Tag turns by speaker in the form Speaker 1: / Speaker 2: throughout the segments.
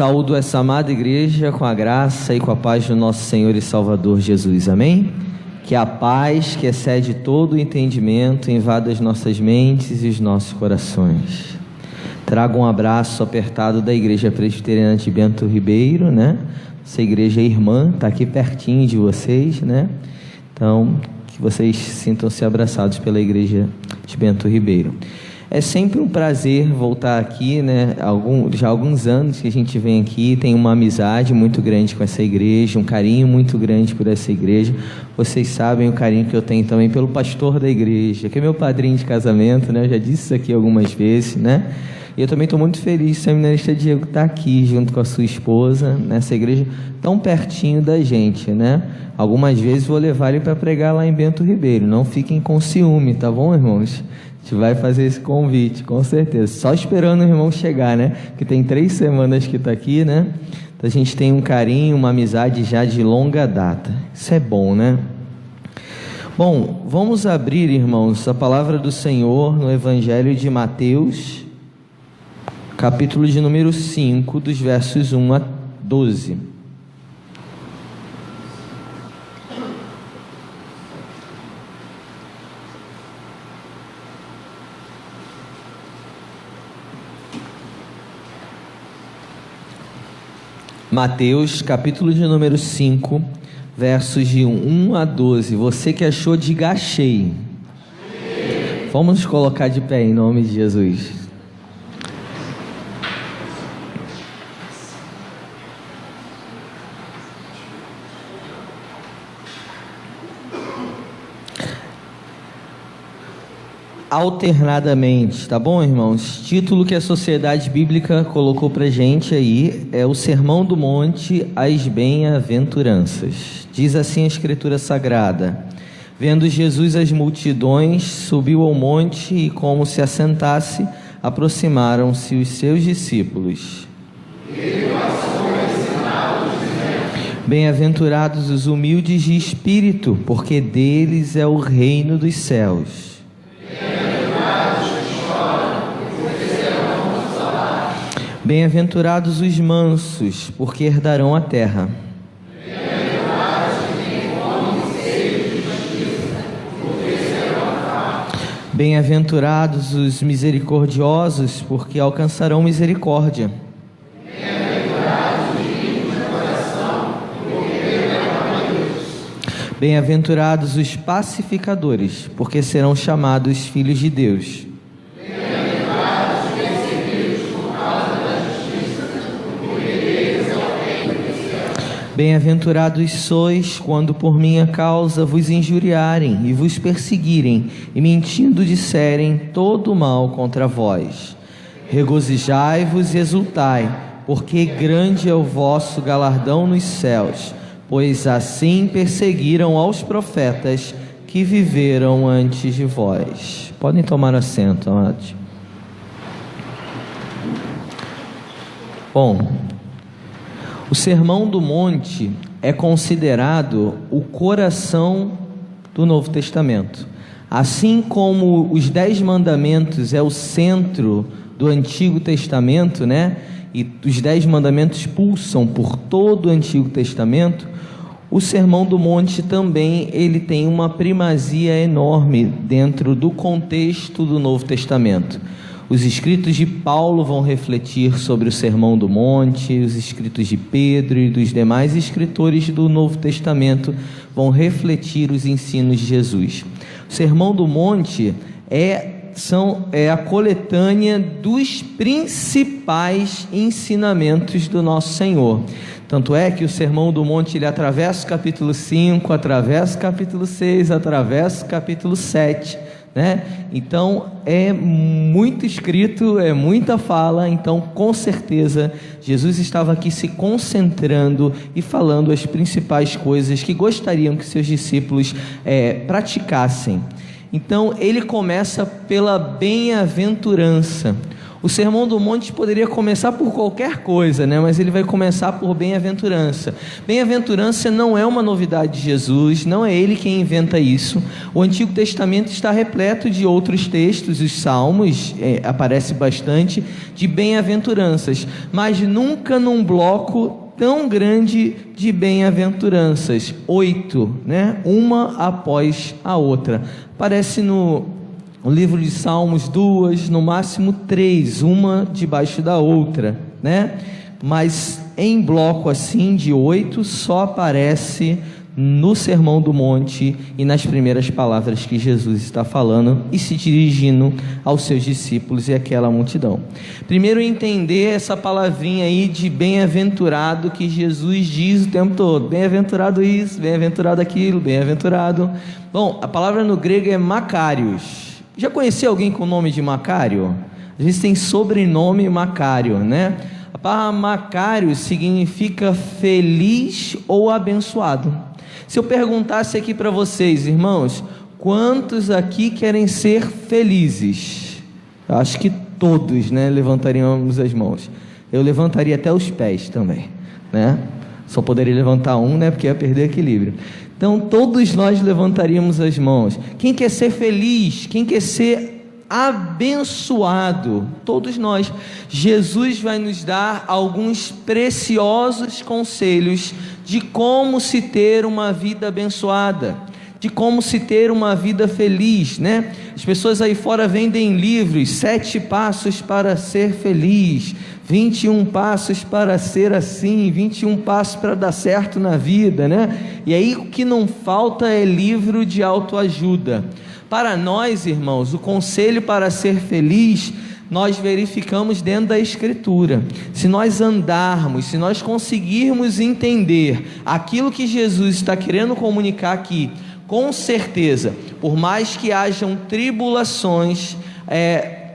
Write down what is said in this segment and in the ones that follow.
Speaker 1: Saúdo essa amada igreja com a graça e com a paz do nosso Senhor e Salvador Jesus, amém? Que a paz que excede todo o entendimento invada as nossas mentes e os nossos corações. Trago um abraço apertado da Igreja Presbiteriana de Bento Ribeiro, né? Essa igreja irmã está aqui pertinho de vocês, né? Então, que vocês sintam-se abraçados pela Igreja de Bento Ribeiro. É sempre um prazer voltar aqui, né? Já há alguns anos que a gente vem aqui, tem uma amizade muito grande com essa igreja, um carinho muito grande por essa igreja. Vocês sabem o carinho que eu tenho também pelo pastor da igreja, que é meu padrinho de casamento, né? Eu já disse isso aqui algumas vezes, né? E eu também estou muito feliz, o seminarista Diego está aqui junto com a sua esposa, nessa igreja tão pertinho da gente, né? Algumas vezes vou levar ele para pregar lá em Bento Ribeiro, não fiquem com ciúme, tá bom, irmãos? A gente vai fazer esse convite, com certeza. Só esperando o irmão chegar, né? Porque tem 3 semanas que está aqui, né? Então a gente tem um carinho, uma amizade já de longa data. Isso é bom, né? Bom, vamos abrir, irmãos, a palavra do Senhor no Evangelho de Mateus, capítulo de número 5, dos versos 1 a 12. Mateus, capítulo de número 5, versos de 1 a 12. Você que achou, diga achei. Vamos nos colocar de pé em nome de Jesus. Alternadamente, tá bom, irmãos? Título que a Sociedade Bíblica colocou pra gente aí é o Sermão do Monte, as Bem-aventuranças. Diz assim a Escritura Sagrada: vendo Jesus as multidões, subiu ao monte e, como se assentasse, aproximaram-se os seus discípulos. Ele passou a ensiná-los, dizendo: bem-aventurados os humildes de espírito, porque deles é o reino dos céus. Bem-aventurados os mansos, porque herdarão a terra. Bem-aventurados que têm fome e sede de justiça, porque serão fartos. Bem-aventurados os misericordiosos, porque alcançarão misericórdia. Bem-aventurados os limpos de coração, porque verão a Deus. Bem-aventurados os pacificadores, porque serão chamados filhos de Deus. Bem-aventurados sois quando por minha causa vos injuriarem e vos perseguirem e mentindo disserem todo mal contra vós. Regozijai-vos e exultai, porque grande é o vosso galardão nos céus, pois assim perseguiram aos profetas que viveram antes de vós. Podem tomar assento, amados. Bom, o Sermão do Monte é considerado o coração do Novo Testamento. Assim como os 10 mandamentos é o centro do Antigo Testamento, né? E os 10 mandamentos pulsam por todo o Antigo Testamento, o Sermão do Monte também ele tem uma primazia enorme dentro do contexto do Novo Testamento. Os escritos de Paulo vão refletir sobre o Sermão do Monte, os escritos de Pedro e dos demais escritores do Novo Testamento vão refletir os ensinos de Jesus. O Sermão do Monte é a coletânea dos principais ensinamentos do nosso Senhor. Tanto é que o Sermão do Monte ele atravessa o capítulo 5, atravessa o capítulo 6, atravessa o capítulo 7, né? Então é muito escrito, é muita fala. Então com certeza Jesus estava aqui se concentrando e falando as principais coisas que gostariam que seus discípulos praticassem. Então ele começa pela bem-aventurança. O Sermão do Monte poderia começar por qualquer coisa, né? Mas ele vai começar por bem-aventurança. Bem-aventurança não é uma novidade de Jesus, não é ele quem inventa isso. O Antigo Testamento está repleto de outros textos, os Salmos, aparece bastante, de bem-aventuranças, mas nunca num bloco tão grande de bem-aventuranças, 8, né? Uma após a outra. Aparece no livro de Salmos 2, no máximo 3, uma debaixo da outra, né? Mas em bloco assim de 8 só aparece no Sermão do Monte e nas primeiras palavras que Jesus está falando e se dirigindo aos seus discípulos e àquela multidão. Primeiro, entender essa palavrinha aí de bem-aventurado que Jesus diz o tempo todo: bem-aventurado isso, bem-aventurado aquilo, bem-aventurado. Bom, a palavra no grego é Macários. Já conheceu alguém com o nome de Macário? Às vezes tem sobrenome Macário, né? A palavra Macário significa feliz ou abençoado. Se eu perguntasse aqui para vocês, irmãos, quantos aqui querem ser felizes? Eu acho que todos, né, levantaríamos as mãos. Eu levantaria até os pés também, né? Só poderia levantar um, né, porque ia perder equilíbrio. Então todos nós levantaríamos as mãos. Quem quer ser feliz? Quem quer ser abençoado? Todos nós. Jesus vai nos dar alguns preciosos conselhos de como se ter uma vida abençoada, de como se ter uma vida feliz, né? As pessoas aí fora vendem livros, 7 passos para ser feliz, 21 passos para ser assim, 21 passos para dar certo na vida, né? E aí o que não falta é livro de autoajuda. Para nós, irmãos, o conselho para ser feliz, nós verificamos dentro da Escritura. Se nós andarmos, se nós conseguirmos entender aquilo que Jesus está querendo comunicar aqui, com certeza, por mais que hajam tribulações,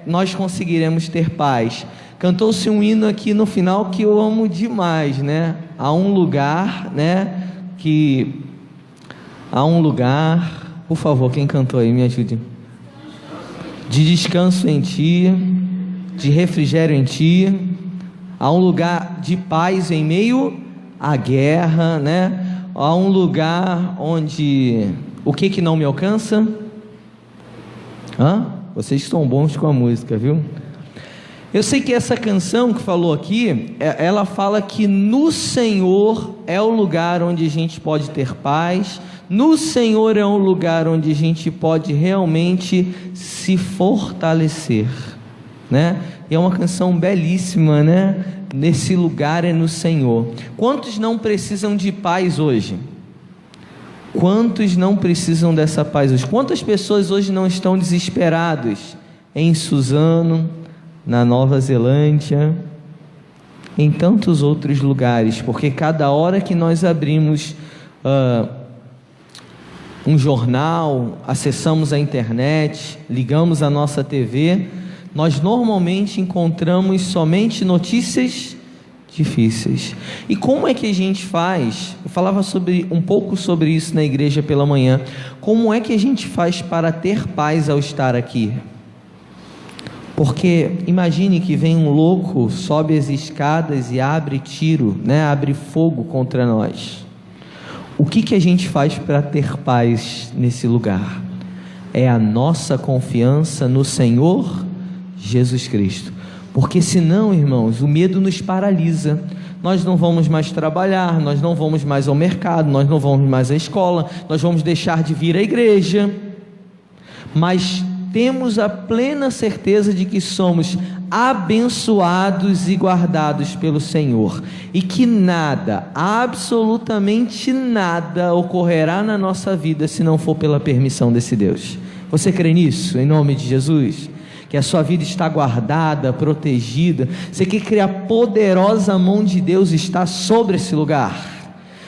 Speaker 1: nós conseguiremos ter paz. Cantou-se um hino aqui no final que eu amo demais, né? Há um lugar, né? Por favor, quem cantou aí, me ajude. De descanso em ti, de refrigério em ti, há um lugar de paz em meio à guerra, né? Há um lugar onde o que não me alcança? Vocês estão bons com a música, viu? Eu sei que essa canção que falou aqui, ela fala que no Senhor é o lugar onde a gente pode ter paz, no Senhor é um lugar onde a gente pode realmente se fortalecer, né? E é uma canção belíssima, né? Nesse lugar é no Senhor. Quantos não precisam de paz hoje? Quantos não precisam dessa paz hoje? Quantas pessoas hoje não estão desesperados em Suzano, na Nova Zelândia, em tantos outros lugares? Porque cada hora que nós abrimos um jornal, acessamos a internet, ligamos a nossa TV, nós normalmente encontramos somente notícias difíceis. E como é que a gente faz? Eu falava um pouco sobre isso na igreja pela manhã. Como é que a gente faz para ter paz ao estar aqui? Porque imagine que vem um louco, sobe as escadas e abre tiro, né? Abre fogo contra nós. O que a gente faz para ter paz nesse lugar? É a nossa confiança no Senhor Jesus Cristo. Porque senão, irmãos, o medo nos paralisa. Nós não vamos mais trabalhar, nós não vamos mais ao mercado, nós não vamos mais à escola, nós vamos deixar de vir à igreja. Mas temos a plena certeza de que somos abençoados e guardados pelo Senhor, e que nada, absolutamente nada ocorrerá na nossa vida se não for pela permissão desse Deus. Você crê nisso, em nome de Jesus? Que a sua vida está guardada, protegida? Você quer que a poderosa mão de Deus está sobre esse lugar?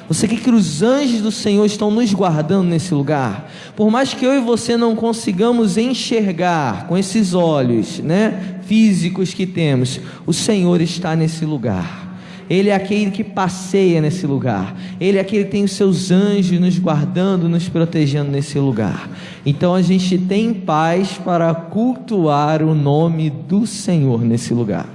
Speaker 1: Você quer que os anjos do Senhor estão nos guardando nesse lugar? Por mais que eu e você não consigamos enxergar com esses olhos, né, físicos que temos, o Senhor está nesse lugar. Ele é aquele que passeia nesse lugar, Ele é aquele que tem os seus anjos nos guardando, nos protegendo nesse lugar. Então a gente tem paz para cultuar o nome do Senhor nesse lugar.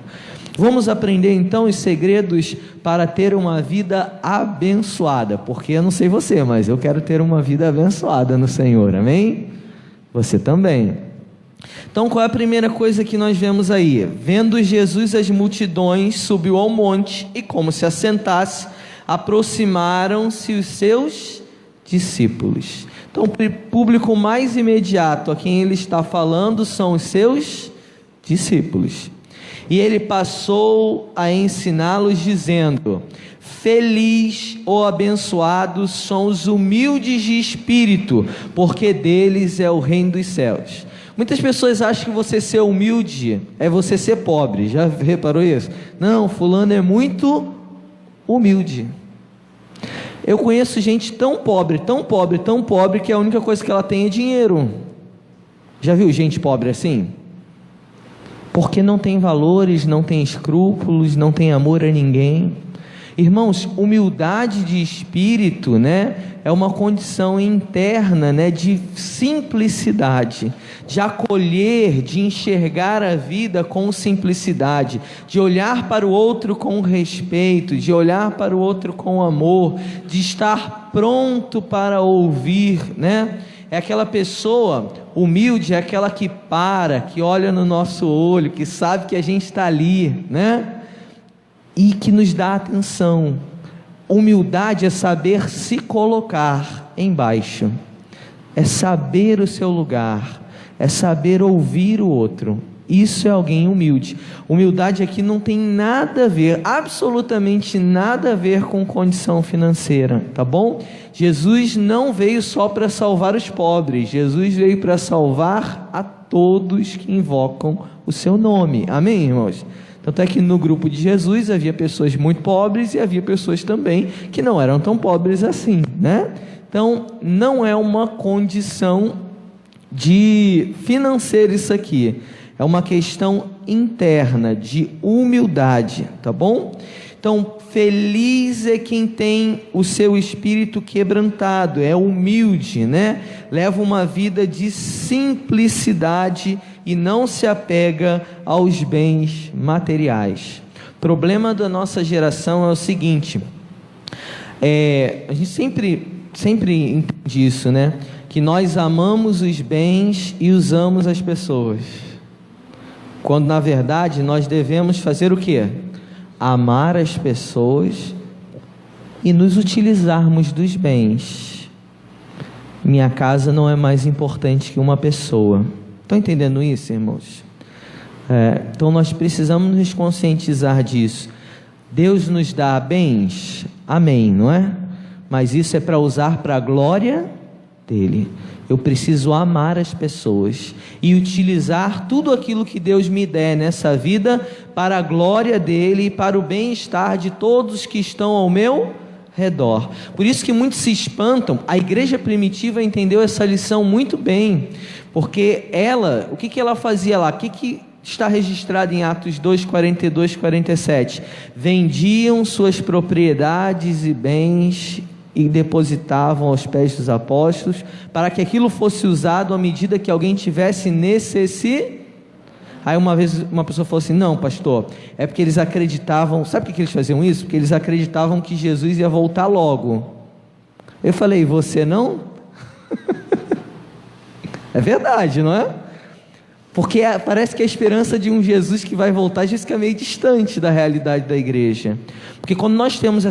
Speaker 1: Vamos aprender então os segredos para ter uma vida abençoada, porque eu não sei você, mas eu quero ter uma vida abençoada no Senhor, amém? Você também. Então qual é a primeira coisa que nós vemos aí? Vendo Jesus as multidões, subiu ao monte e, como se assentasse, aproximaram-se os seus discípulos. Então o público mais imediato a quem ele está falando são os seus discípulos. E ele passou a ensiná-los dizendo: feliz ou abençoados são os humildes de espírito, porque deles é o reino dos céus. Muitas pessoas acham que você ser humilde é você ser pobre. Já reparou isso? Não, fulano é muito humilde. Eu conheço gente tão pobre, tão pobre, tão pobre, que a única coisa que ela tem é dinheiro. Já viu gente pobre assim? Porque não tem valores, não tem escrúpulos, não tem amor a ninguém. Irmãos, humildade de espírito, né, é uma condição interna, né, de simplicidade, de acolher, de enxergar a vida com simplicidade, de olhar para o outro com respeito, de olhar para o outro com amor, de estar pronto para ouvir, né? É aquela pessoa humilde, é aquela que para, que olha no nosso olho, que sabe que a gente está ali, né? E que nos dá atenção. Humildade é saber se colocar embaixo, é saber o seu lugar, é saber ouvir o outro. Isso é alguém humilde. Humildade aqui não tem nada a ver, absolutamente nada a ver com condição financeira, tá bom? Jesus não veio só para salvar os pobres, Jesus veio para salvar a todos que invocam o seu nome, amém, irmãos? Tanto é que no grupo de Jesus havia pessoas muito pobres e havia pessoas também que não eram tão pobres assim, né? Então não é uma condição de financeira isso aqui, é uma questão interna de humildade, tá bom? Então feliz é quem tem o seu espírito quebrantado, é humilde, né? Leva uma vida de simplicidade e não se apega aos bens materiais. O problema da nossa geração é o seguinte, a gente sempre entende isso, né? Que nós amamos os bens e usamos as pessoas, quando na verdade nós devemos fazer o quê? Amar as pessoas e nos utilizarmos dos bens. Minha casa não é mais importante que uma pessoa. Estão entendendo isso, irmãos? Então nós precisamos nos conscientizar disso. Deus nos dá bens, amém, não é? Mas isso é para usar para a glória dele. Eu preciso amar as pessoas e utilizar tudo aquilo que Deus me der nessa vida para a glória dele e para o bem-estar de todos que estão ao meu redor. Por isso que muitos se espantam. A igreja primitiva entendeu essa lição muito bem, porque ela, o que ela fazia lá? O que está registrado em Atos 2, 42, 47? Vendiam suas propriedades e bens e depositavam aos pés dos apóstolos, para que aquilo fosse usado à medida que alguém tivesse necessidade. Aí uma vez uma pessoa falou assim: não, pastor, é porque eles acreditavam. Sabe por que eles faziam isso? Porque eles acreditavam que Jesus ia voltar logo. Eu falei: você não? É verdade, não é? Porque parece que a esperança de um Jesus que vai voltar já fica meio distante da realidade da igreja. Porque quando nós temos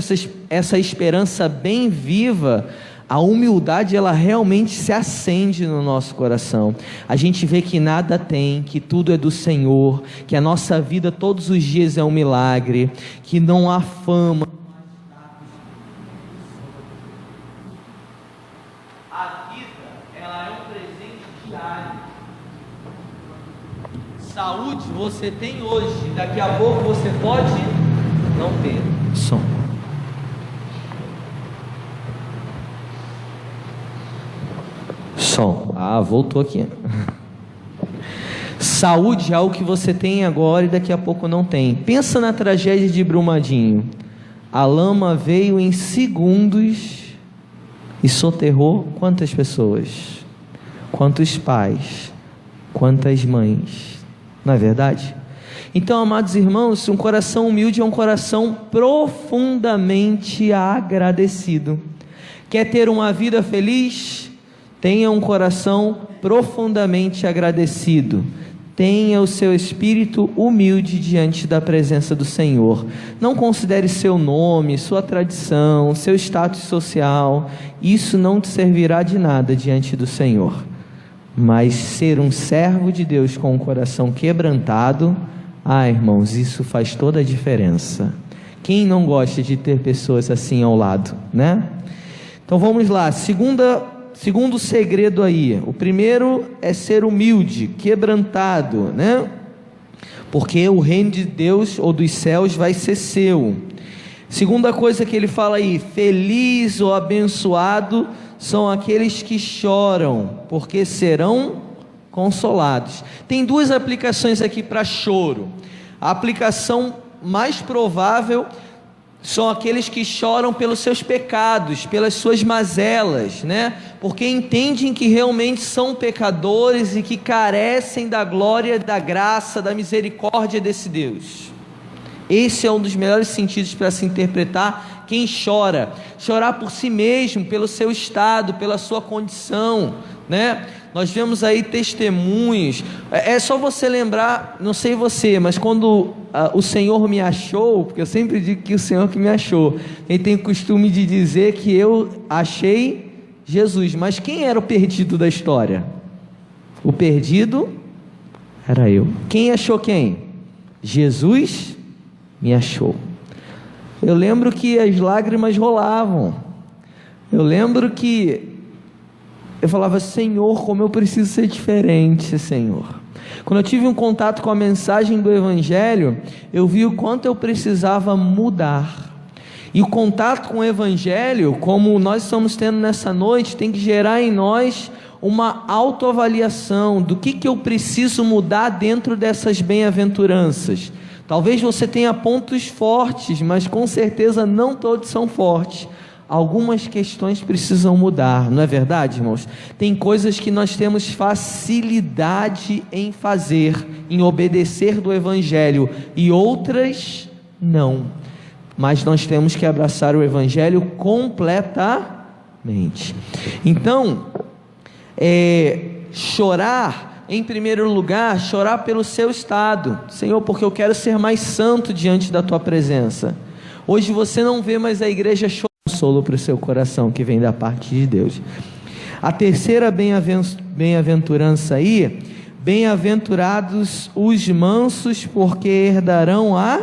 Speaker 1: essa esperança bem viva, a humildade ela realmente se acende no nosso coração. A gente vê que nada tem, que tudo é do Senhor, que a nossa vida todos os dias é um milagre, que não há fama. A vida, ela é um presente diário. Saúde você tem hoje, daqui a pouco você pode não ter. Som. Voltou aqui. Saúde é algo que você tem agora e daqui a pouco não tem. Pensa na tragédia de Brumadinho. a lama veio em segundos e soterrou quantas pessoas? Quantos pais? Quantas mães? Não é verdade? Então, amados irmãos, um coração humilde é um coração profundamente agradecido. Quer ter uma vida feliz? Tenha um coração profundamente agradecido. Tenha o seu espírito humilde diante da presença do Senhor. Não considere seu nome, sua tradição, seu status social. Isso não te servirá de nada diante do Senhor. Mas ser um servo de Deus com o coração quebrantado, irmãos, isso faz toda a diferença. Quem não gosta de ter pessoas assim ao lado, né? Então vamos lá, segundo segredo aí. O primeiro é ser humilde, quebrantado, né? Porque o reino de Deus ou dos céus vai ser seu. Segunda coisa que ele fala aí: feliz ou abençoado são aqueles que choram, porque serão consolados. Tem duas aplicações aqui para choro. A aplicação mais provável são aqueles que choram pelos seus pecados, pelas suas mazelas, né? Porque entendem que realmente são pecadores e que carecem da glória, da graça, da misericórdia desse Deus. Esse é um dos melhores sentidos para se interpretar quem chora. Chorar por si mesmo, pelo seu estado, pela sua condição, né? Nós vemos aí testemunhos. É só você lembrar, não sei você, mas quando o Senhor me achou, porque eu sempre digo que o Senhor que me achou, ele tem o costume de dizer que eu achei Jesus. Mas quem era o perdido da história? O perdido era eu. Quem achou quem? Jesus me achou. Eu lembro que as lágrimas rolavam. Eu lembro que eu falava: Senhor, como eu preciso ser diferente, Senhor. Quando eu tive um contato com a mensagem do Evangelho, eu vi o quanto eu precisava mudar. E o contato com o Evangelho, como nós estamos tendo nessa noite, tem que gerar em nós uma autoavaliação do que eu preciso mudar dentro dessas bem-aventuranças. Talvez você tenha pontos fortes, mas com certeza não todos são fortes. Algumas questões precisam mudar, não é verdade, irmãos? Tem coisas que nós temos facilidade em fazer, em obedecer do Evangelho, e outras não. Mas nós temos que abraçar o Evangelho completamente. Então, chorar, em primeiro lugar, chorar pelo seu estado. Senhor, porque eu quero ser mais santo diante da Tua presença. Hoje você não vê mais a igreja chorando. Consolo para o seu coração que vem da parte de Deus. A terceira bem-aventurança aí: bem-aventurados os mansos, porque herdarão a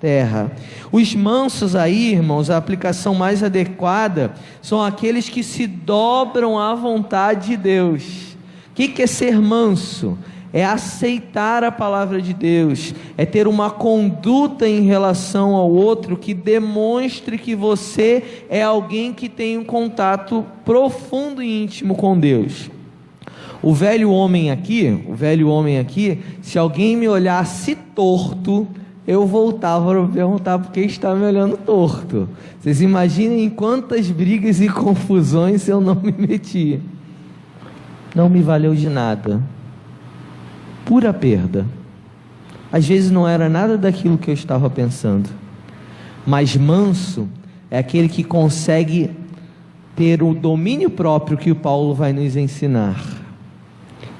Speaker 1: terra. Os mansos aí, irmãos, a aplicação mais adequada são aqueles que se dobram à vontade de Deus. O que é ser manso? É aceitar a palavra de Deus, é ter uma conduta em relação ao outro que demonstre que você é alguém que tem um contato profundo e íntimo com Deus. O velho homem aqui, se alguém me olhasse torto, eu voltava para perguntar por que está me olhando torto. Vocês imaginem quantas brigas e confusões eu não me meti. Não me valeu de nada. Pura perda. Às vezes não era nada daquilo que eu estava pensando, mas manso é aquele que consegue ter o domínio próprio que o Paulo vai nos ensinar.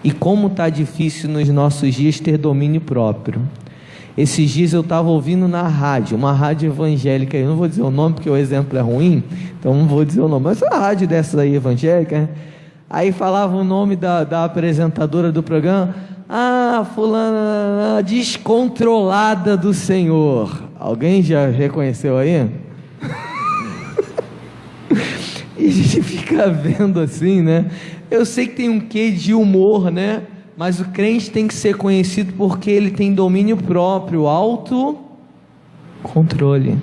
Speaker 1: E como está difícil nos nossos dias ter domínio próprio. Esses dias eu estava ouvindo na rádio, uma rádio evangélica, eu não vou dizer o nome porque o exemplo é ruim, então não vou dizer o nome, mas é uma rádio dessas aí evangélica, aí falava o nome da apresentadora do programa. Fulana descontrolada do Senhor. Alguém já reconheceu aí? E a gente fica vendo assim, né? Eu sei que tem um quê de humor, né? Mas o crente tem que ser conhecido porque ele tem domínio próprio, autocontrole.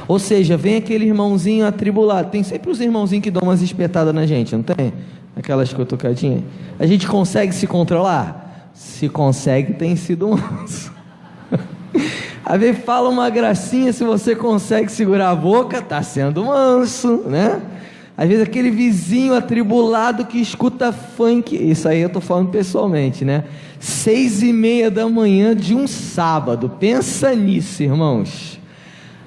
Speaker 1: Ou seja, vem aquele irmãozinho atribulado. Tem sempre os irmãozinhos que dão umas espetadas na gente, não tem? Aquelas cutucadinhas. A gente consegue se controlar? Se consegue, tem sido manso. Às vezes fala uma gracinha, se você consegue segurar a boca, está sendo manso, né? Às vezes aquele vizinho atribulado que escuta funk, isso aí eu estou falando pessoalmente, né? 6:30 da manhã de um sábado, pensa nisso, irmãos.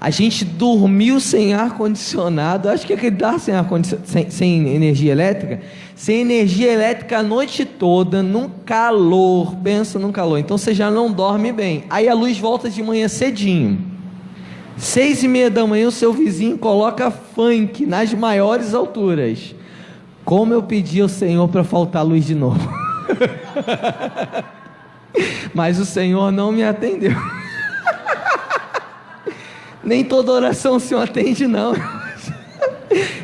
Speaker 1: A gente dormiu sem ar-condicionado, acho que acreditar sem ar-condicionado, sem energia elétrica, sem energia elétrica a noite toda, num calor, pensa num calor, então você já não dorme bem. Aí a luz volta de manhã cedinho, 6:30 da manhã o seu vizinho coloca funk nas maiores alturas. Como eu pedi ao Senhor para faltar luz de novo. Mas o Senhor não me atendeu. Nem toda oração o Senhor atende, não.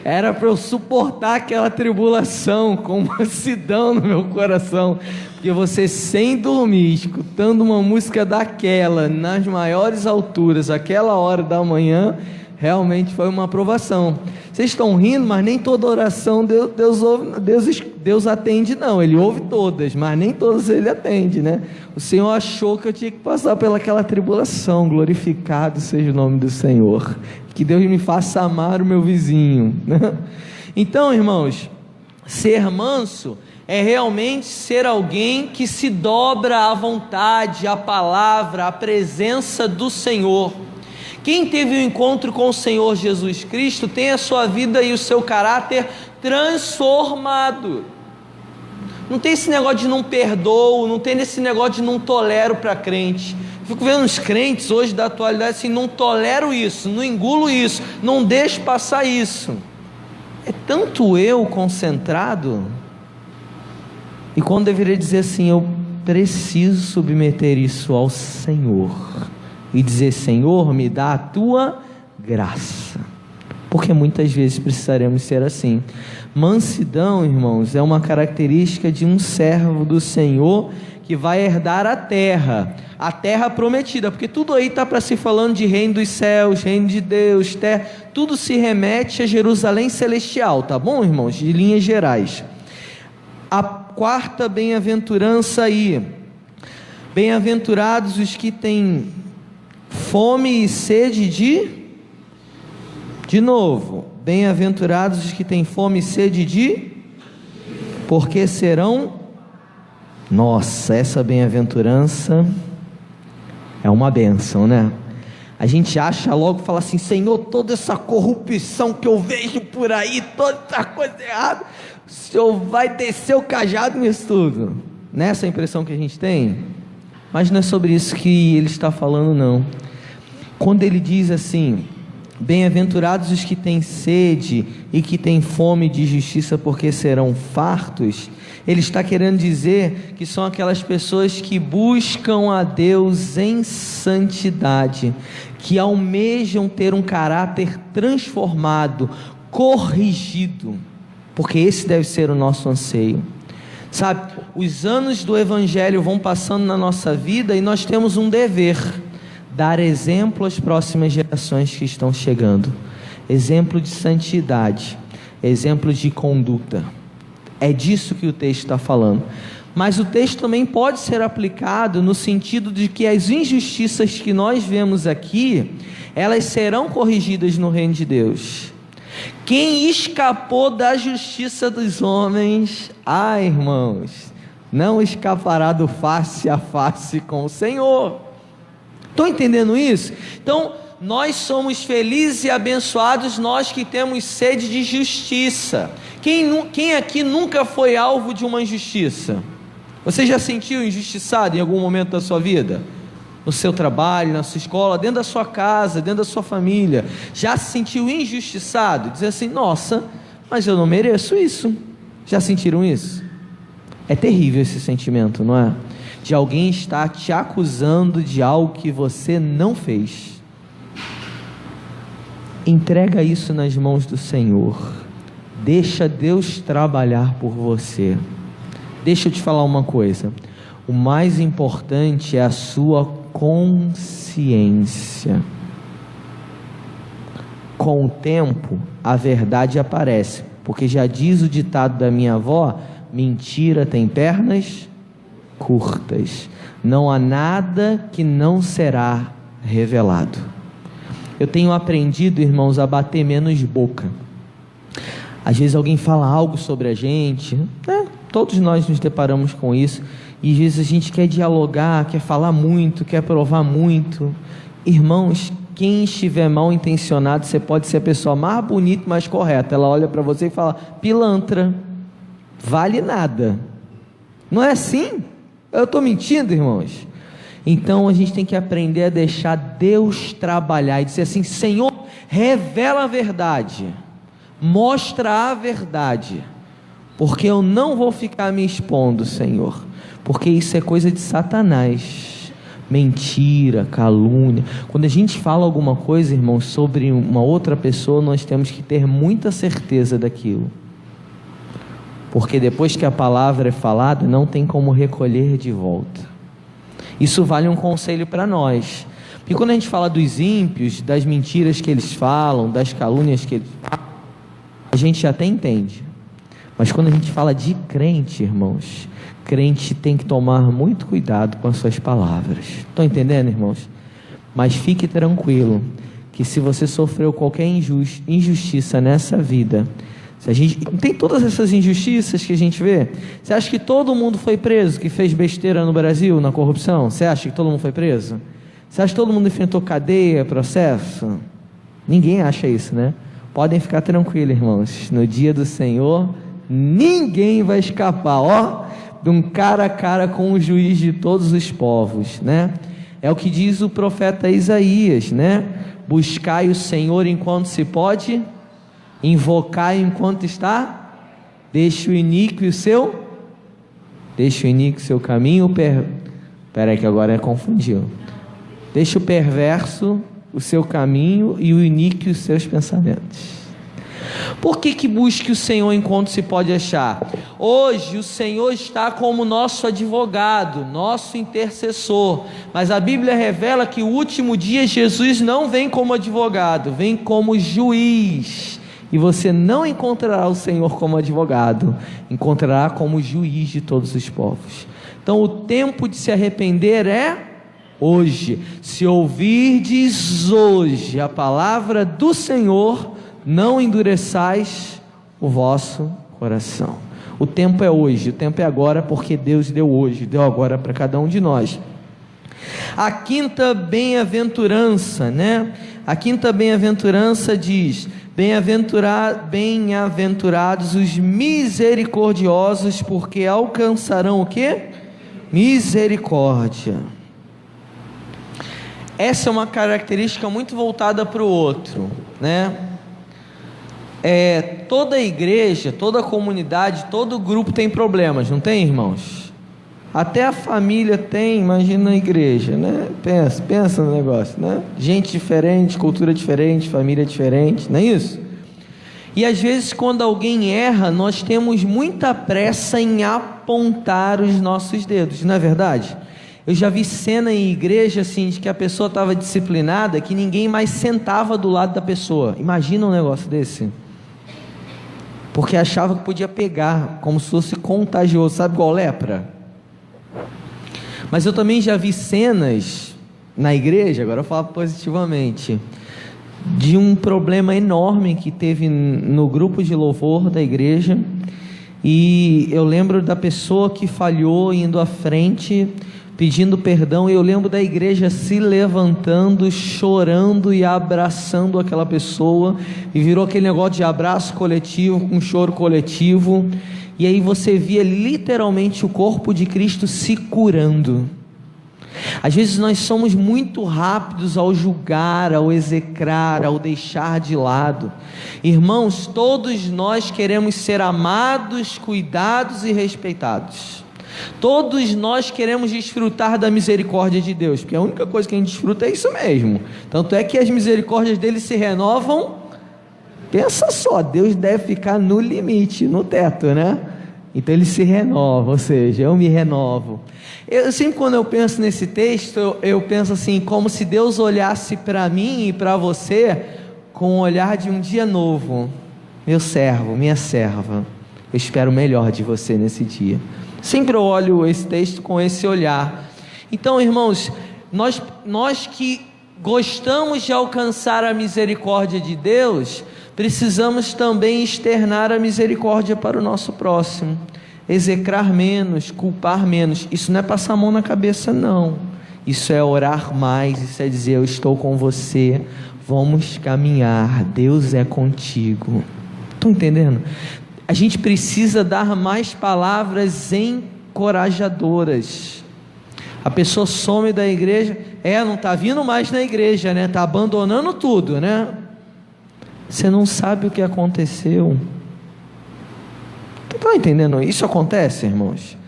Speaker 1: Era para eu suportar aquela tribulação com mansidão no meu coração, porque você sem dormir, escutando uma música daquela, nas maiores alturas, aquela hora da manhã, realmente foi uma aprovação. Vocês estão rindo, mas nem toda oração Deus atende, não. Ele ouve todas, mas nem todas Ele atende, né? O Senhor achou que eu tinha que passar pelaquela tribulação. Glorificado seja o nome do Senhor. Que Deus me faça amar o meu vizinho, né? Então, irmãos, ser manso é realmente ser alguém que se dobra à vontade, à palavra, à presença do Senhor. Quem teve um encontro com o Senhor Jesus Cristo tem a sua vida e o seu caráter transformado. Não tem esse negócio de não perdoo, não tem esse negócio de não tolero para crente. Fico vendo os crentes hoje da atualidade assim, não tolero isso, não engulo isso, não deixo passar isso. É tanto eu concentrado, e quando deveria dizer assim, eu preciso submeter isso ao Senhor, e dizer, Senhor, me dá a tua graça, porque muitas vezes precisaremos ser assim. Mansidão, irmãos, é uma característica de um servo do Senhor, que vai herdar a terra prometida, porque tudo aí está para se falando de reino dos céus, reino de Deus, terra, tudo se remete a Jerusalém celestial, tá bom, irmãos? De linhas gerais. A quarta bem-aventurança aí, bem-aventurados os que têm fome e sede de novo, bem-aventurados os que têm fome e sede porque serão, nossa, essa bem-aventurança é uma bênção, né? A gente acha logo, fala assim, Senhor, toda essa corrupção que eu vejo por aí, toda essa coisa errada, o Senhor vai descer o cajado nisso tudo, nessa impressão que a gente tem. Mas não é sobre isso que ele está falando, não. Quando ele diz assim, bem-aventurados os que têm sede e que têm fome de justiça, porque serão fartos, ele está querendo dizer que são aquelas pessoas que buscam a Deus em santidade, que almejam ter um caráter transformado, corrigido, porque esse deve ser o nosso anseio. Sabe, os anos do Evangelho vão passando na nossa vida e nós temos um dever: dar exemplo às próximas gerações que estão chegando, exemplo de santidade, exemplo de conduta. É disso que o texto está falando. Mas o texto também pode ser aplicado no sentido de que as injustiças que nós vemos aqui, elas serão corrigidas no reino de Deus. Quem escapou da justiça dos homens, irmãos, não escapará do face a face com o Senhor. Estão entendendo isso? Então, nós somos felizes e abençoados, nós que temos sede de justiça. Quem aqui nunca foi alvo de uma injustiça? Você já sentiu injustiçado em algum momento da sua vida? No seu trabalho, na sua escola, dentro da sua casa, dentro da sua família? Já se sentiu injustiçado? Dizer assim, nossa, mas eu não mereço isso. Já sentiram isso? É terrível esse sentimento, não é? De alguém estar te acusando de algo que você não fez. Entrega isso nas mãos do Senhor. Deixa Deus trabalhar por você. Deixa eu te falar uma coisa. O mais importante é a sua consciência. Com o tempo, a verdade aparece. Porque já diz o ditado da minha avó, mentira tem pernas curtas. Não há nada que não será revelado. Eu tenho aprendido, irmãos, a bater menos boca. Às vezes alguém fala algo sobre a gente, né? Todos nós nos deparamos com isso, e às vezes a gente quer dialogar, quer falar muito, quer provar muito. Irmãos, quem estiver mal intencionado, você pode ser a pessoa mais bonita e mais correta, ela olha para você e fala: pilantra, vale nada. Não é assim? Eu estou mentindo, irmãos? Então a gente tem que aprender a deixar Deus trabalhar e dizer assim: Senhor, revela a verdade, mostra a verdade, porque eu não vou ficar me expondo, Senhor, porque isso é coisa de Satanás. Mentira, calúnia. Quando a gente fala alguma coisa, irmãos, sobre uma outra pessoa, nós temos que ter muita certeza daquilo, porque depois que a palavra é falada, não tem como recolher de volta. Isso vale um conselho para nós, porque quando a gente fala dos ímpios, das mentiras que eles falam, das calúnias que eles falam, a gente até entende, mas quando a gente fala de crente, irmãos, crente tem que tomar muito cuidado com as suas palavras. Estão entendendo, irmãos? Mas fique tranquilo, que se você sofreu qualquer injustiça nessa vida, se a gente não tem todas essas injustiças que a gente vê, você acha que todo mundo foi preso que fez besteira no Brasil, na corrupção? Você acha que todo mundo foi preso? Você acha que todo mundo enfrentou cadeia, processo? Ninguém acha isso, né? Podem ficar tranquilos, irmãos, no dia do Senhor ninguém vai escapar, ó, de um cara a cara com o juiz de todos os povos, né? É o que diz o profeta Isaías, né? Buscai o Senhor enquanto se pode, invocai enquanto está, deixe o iníquo o seu caminho, peraí que agora confundiu, deixe o perverso o seu caminho e o iníquo os seus pensamentos. Por que busque o Senhor enquanto se pode achar? Hoje o Senhor está como nosso advogado, nosso intercessor, mas a Bíblia revela que o último dia Jesus não vem como advogado, vem como juiz, e você não encontrará o Senhor como advogado, encontrará como juiz de todos os povos. Então o tempo de se arrepender é hoje. Se ouvirdes hoje a palavra do Senhor, não endureçais o vosso coração. O tempo é hoje, o tempo é agora, porque Deus deu hoje, deu agora para cada um de nós. A quinta bem-aventurança, né? A quinta bem-aventurança diz: bem-aventurados os misericordiosos, porque alcançarão o quê? Misericórdia. Essa é uma característica muito voltada para o outro, né? Toda igreja, toda comunidade, todo grupo tem problemas, não tem, irmãos? Até a família tem, imagina a igreja, né? Pensa no negócio, né? Gente diferente, cultura diferente, família diferente, não é isso? E às vezes quando alguém erra, nós temos muita pressa em apontar os nossos dedos, não é verdade? Eu já vi cena em igreja assim, de que a pessoa estava disciplinada, que ninguém mais sentava do lado da pessoa. Imagina um negócio desse, porque achava que podia pegar, como se fosse contagioso, sabe igual lepra? Mas eu também já vi cenas na igreja, agora eu falo positivamente, de um problema enorme que teve no grupo de louvor da igreja, e eu lembro da pessoa que falhou indo à frente, pedindo perdão, e eu lembro da igreja se levantando, chorando e abraçando aquela pessoa, e virou aquele negócio de abraço coletivo, com choro coletivo, e aí você via literalmente o corpo de Cristo se curando. Às vezes nós somos muito rápidos ao julgar, ao execrar, ao deixar de lado. Irmãos, todos nós queremos ser amados, cuidados e respeitados. Todos nós queremos desfrutar da misericórdia de Deus, porque a única coisa que a gente desfruta é isso mesmo. Tanto é que as misericórdias dele se renovam. Pensa só, Deus deve ficar no limite, no teto, né? Então ele se renova, ou seja, eu me renovo. Eu sempre, quando eu penso nesse texto, eu penso assim, como se Deus olhasse para mim e para você com o olhar de um dia novo. Meu servo, minha serva, eu espero o melhor de você nesse dia. Sempre eu olho esse texto com esse olhar. Então, irmãos, nós que gostamos de alcançar a misericórdia de Deus, precisamos também externar a misericórdia para o nosso próximo, execrar menos, culpar menos. Isso não é passar a mão na cabeça, não. Isso é orar mais, isso é dizer: eu estou com você, vamos caminhar, Deus é contigo. Estão entendendo? A gente precisa dar mais palavras encorajadoras. A pessoa some da igreja, não está vindo mais na igreja, né? Está abandonando tudo, né? Você não sabe o que aconteceu. Estão entendendo? Isso acontece, irmãos.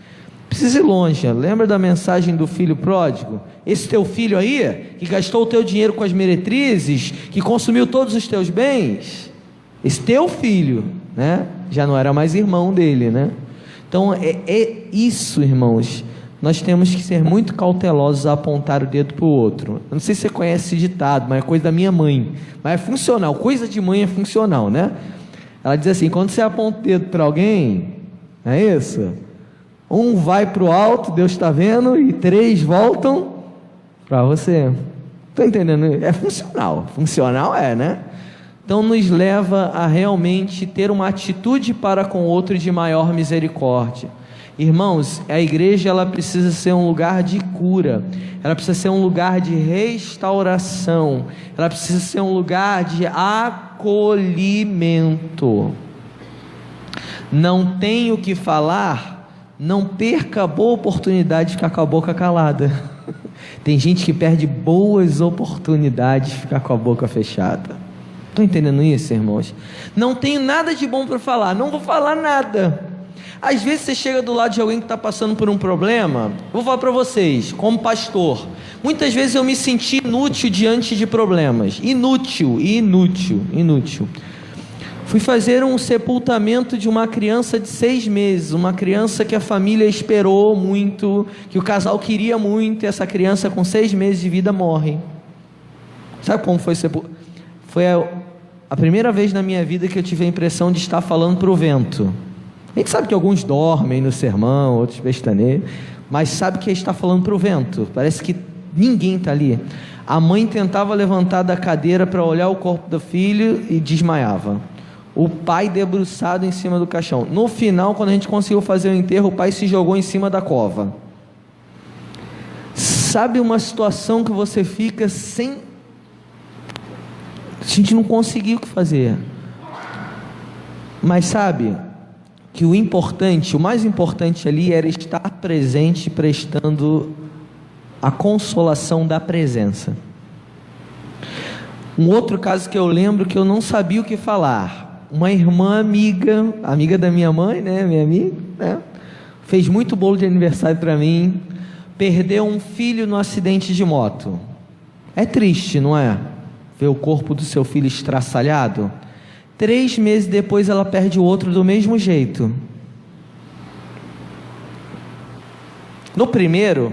Speaker 1: Precisa ir longe. Lembra da mensagem do filho pródigo? Esse teu filho aí, que gastou o teu dinheiro com as meretrizes, que consumiu todos os teus bens, esse teu filho, né? Já não era mais irmão dele, né? Então é isso, irmãos. Nós temos que ser muito cautelosos a apontar o dedo para o outro. Eu não sei se você conhece esse ditado, mas é coisa da minha mãe. Mas é funcional, coisa de mãe é funcional, né? Ela diz assim: quando você aponta o dedo para alguém, é isso? Um vai para o alto, Deus está vendo, e 3 voltam para você. Estou entendendo? É funcional. Funcional né? Então nos leva a realmente ter uma atitude para com o outro de maior misericórdia. Irmãos, a igreja ela precisa ser um lugar de cura, ela precisa ser um lugar de restauração, ela precisa ser um lugar de acolhimento. Não tem o que falar, não perca a boa oportunidade de ficar com a boca calada. Tem gente que perde boas oportunidades de ficar com a boca fechada. Estão entendendo isso, irmãos? Não tenho nada de bom para falar, não vou falar nada. Às vezes você chega do lado de alguém que está passando por um problema. Vou falar para vocês, como pastor, muitas vezes eu me senti inútil diante de problemas. Inútil. Fui fazer um sepultamento de uma criança de 6 meses, uma criança que a família esperou muito, que o casal queria muito, e essa criança com 6 meses de vida morre. Sabe como foi sepultamento? Foi a primeira vez na minha vida que eu tive a impressão de estar falando para o vento. A gente sabe que alguns dormem no sermão, outros pestaneiam, mas sabe que está falando para o vento. Parece que ninguém está ali. A mãe tentava levantar da cadeira para olhar o corpo do filho e desmaiava. O pai debruçado em cima do caixão. No final, quando a gente conseguiu fazer o enterro, o pai se jogou em cima da cova. Sabe uma situação que você fica sem... A gente não conseguiu o que fazer. Mas sabe que o mais importante ali era estar presente, prestando a consolação da presença. Um outro caso que eu lembro que eu não sabia o que falar. Uma irmã amiga da minha mãe, né, minha amiga, né, fez muito bolo de aniversário para mim, perdeu um filho no acidente de moto. É triste, não é? Ver o corpo do seu filho estraçalhado. 3 meses depois ela perde o outro do mesmo jeito. No primeiro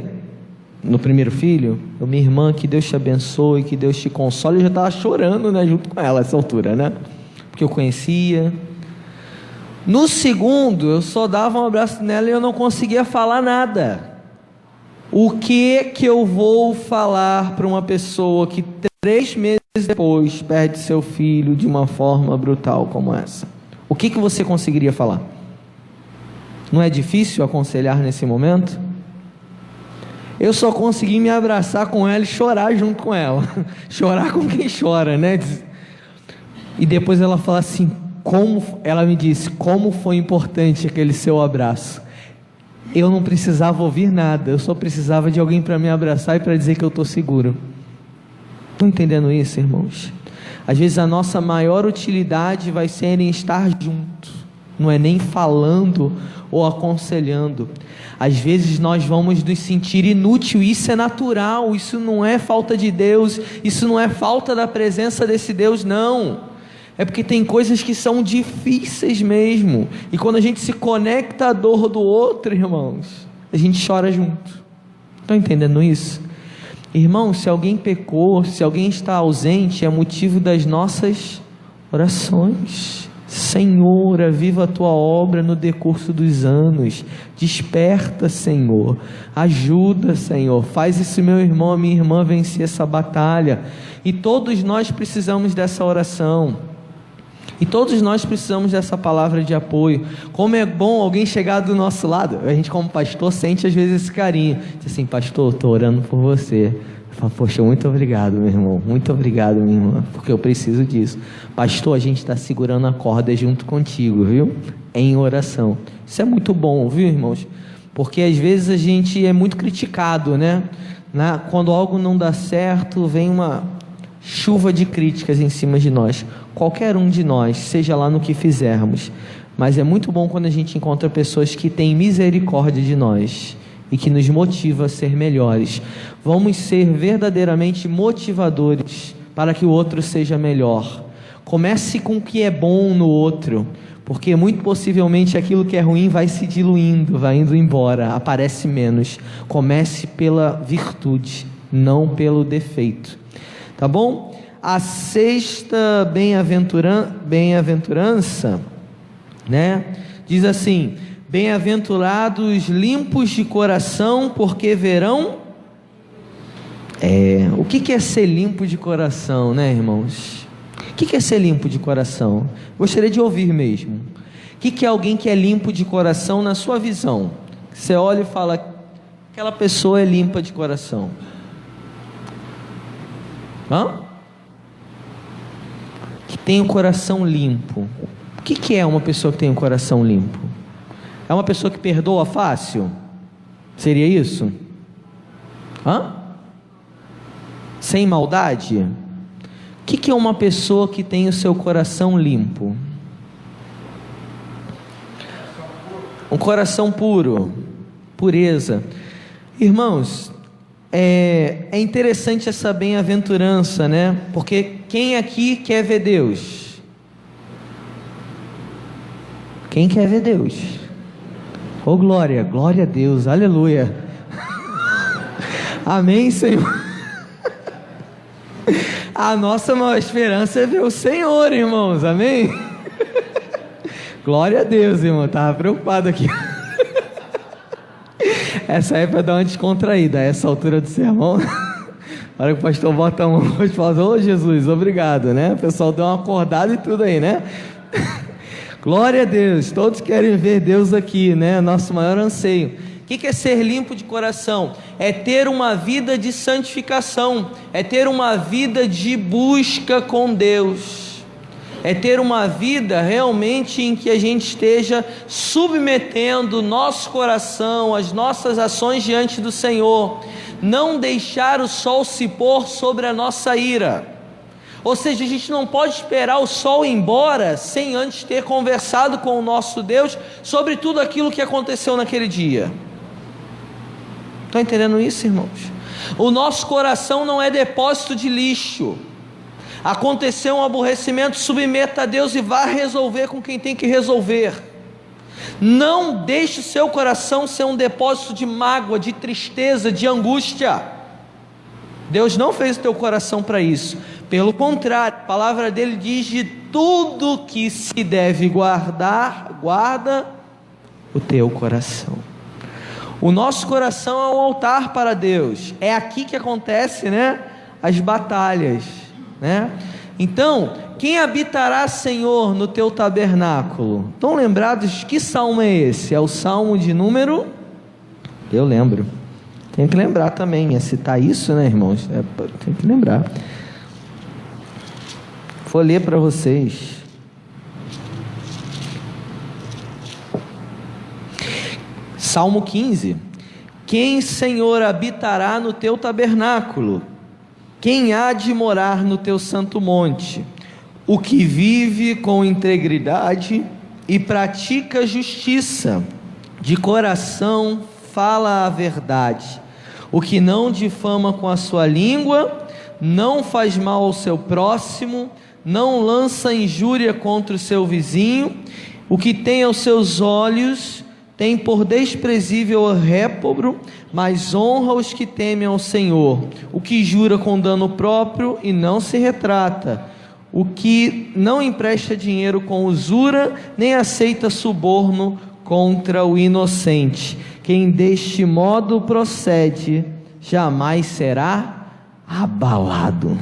Speaker 1: filho, minha irmã, que Deus te abençoe, que Deus te console, eu já estava chorando, né, junto com ela nessa altura, né, porque eu conhecia. No segundo, eu só dava um abraço nela e eu não conseguia falar nada. O que eu vou falar para uma pessoa que 3 meses depois perde seu filho de uma forma brutal como essa? O que você conseguiria falar? Não é difícil aconselhar nesse momento? Eu só consegui me abraçar com ela e chorar junto com ela. Chorar com quem chora, né? E depois ela fala assim, ela me disse, como foi importante aquele seu abraço. Eu não precisava ouvir nada, eu só precisava de alguém para me abraçar e para dizer que eu estou seguro. Estão entendendo isso, irmãos? Às vezes a nossa maior utilidade vai ser em estar junto, não é nem falando ou aconselhando. Às vezes nós vamos nos sentir inútil, isso é natural, isso não é falta de Deus, isso não é falta da presença desse Deus, não. É porque tem coisas que são difíceis mesmo, e quando a gente se conecta à dor do outro, irmãos, a gente chora junto. Estão entendendo isso? Irmão, se alguém pecou, se alguém está ausente, é motivo das nossas orações. Senhor, aviva a tua obra no decurso dos anos. Desperta, Senhor. Ajuda, Senhor. Faz esse meu irmão, a minha irmã vencer essa batalha. E todos nós precisamos dessa oração. E todos nós precisamos dessa palavra de apoio. Como é bom alguém chegar do nosso lado. A gente, como pastor, sente às vezes esse carinho. Diz assim: pastor, estou orando por você. Eu falo: poxa, muito obrigado, meu irmão. Muito obrigado, minha irmã, porque eu preciso disso. Pastor, a gente está segurando a corda junto contigo, viu? Em oração. Isso é muito bom, viu, irmãos? Porque às vezes a gente é muito criticado, né? Quando algo não dá certo, vem uma chuva de críticas em cima de nós. Qualquer um de nós, seja lá no que fizermos. Mas é muito bom quando a gente encontra pessoas que têm misericórdia de nós e que nos motiva a ser melhores. Vamos ser verdadeiramente motivadores para que o outro seja melhor. Comece com o que é bom no outro, porque muito possivelmente aquilo que é ruim vai se diluindo, vai indo embora, aparece menos. Comece pela virtude, não pelo defeito. Tá bom? A sexta bem-aventurança, né? Diz assim: bem-aventurados limpos de coração, porque verão. O que é ser limpo de coração, né, irmãos? O que é ser limpo de coração? Gostaria de ouvir mesmo. O que é alguém que é limpo de coração na sua visão? Você olha e fala: aquela pessoa é limpa de coração. Que tem o coração limpo. O que é uma pessoa que tem o coração limpo? É uma pessoa que perdoa fácil? Seria isso? Sem maldade? O que é uma pessoa que tem o seu coração limpo? Um coração puro, pureza. Irmãos, é interessante essa bem-aventurança, né? Porque quem aqui quer ver Deus? Quem quer ver Deus? Oh, glória, glória a Deus, aleluia. Amém, Senhor. A nossa maior esperança é ver o Senhor, irmãos, amém? Glória a Deus, irmão, estava preocupado aqui. Essa é para dar uma descontraída, a essa altura do sermão. A hora que o pastor bota a mão e fala: ô Jesus, obrigado, né? O pessoal deu uma acordada e tudo aí, né? Glória a Deus, todos querem ver Deus aqui, né? Nosso maior anseio. O que é ser limpo de coração? É ter uma vida de santificação, é ter uma vida de busca com Deus, é ter uma vida realmente em que a gente esteja submetendo nosso coração, as nossas ações diante do Senhor, não deixar o sol se pôr sobre a nossa ira. Ou seja, a gente não pode esperar o sol ir embora sem antes ter conversado com o nosso Deus sobre tudo aquilo que aconteceu naquele dia. Estão entendendo isso, irmãos? O nosso coração não é depósito de lixo. Aconteceu um aborrecimento, submeta a Deus e vá resolver com quem tem que resolver. Não deixe o seu coração ser um depósito de mágoa, de tristeza, de angústia. Deus não fez o teu coração para isso. Pelo contrário, a palavra dele diz: de tudo que se deve guardar, guarda o teu coração. O nosso coração é um altar para Deus. É aqui que acontece, né, as batalhas, né? Então, quem habitará, Senhor, no teu tabernáculo? Estão lembrados? Que salmo é esse? É o salmo de número... Eu lembro. Tenho que lembrar também. É citar isso, né, irmãos? Tem que lembrar. Vou ler para vocês. Salmo 15. Quem, Senhor, habitará no teu tabernáculo? Quem há de morar no teu santo monte? O que vive com integridade e pratica justiça, de coração fala a verdade, o que não difama com a sua língua, não faz mal ao seu próximo, não lança injúria contra o seu vizinho, o que tem aos seus olhos tem por desprezível o réprobo, mas honra os que temem ao Senhor, o que jura com dano próprio e não se retrata, o que não empresta dinheiro com usura, nem aceita suborno contra o inocente. Quem deste modo procede, jamais será abalado.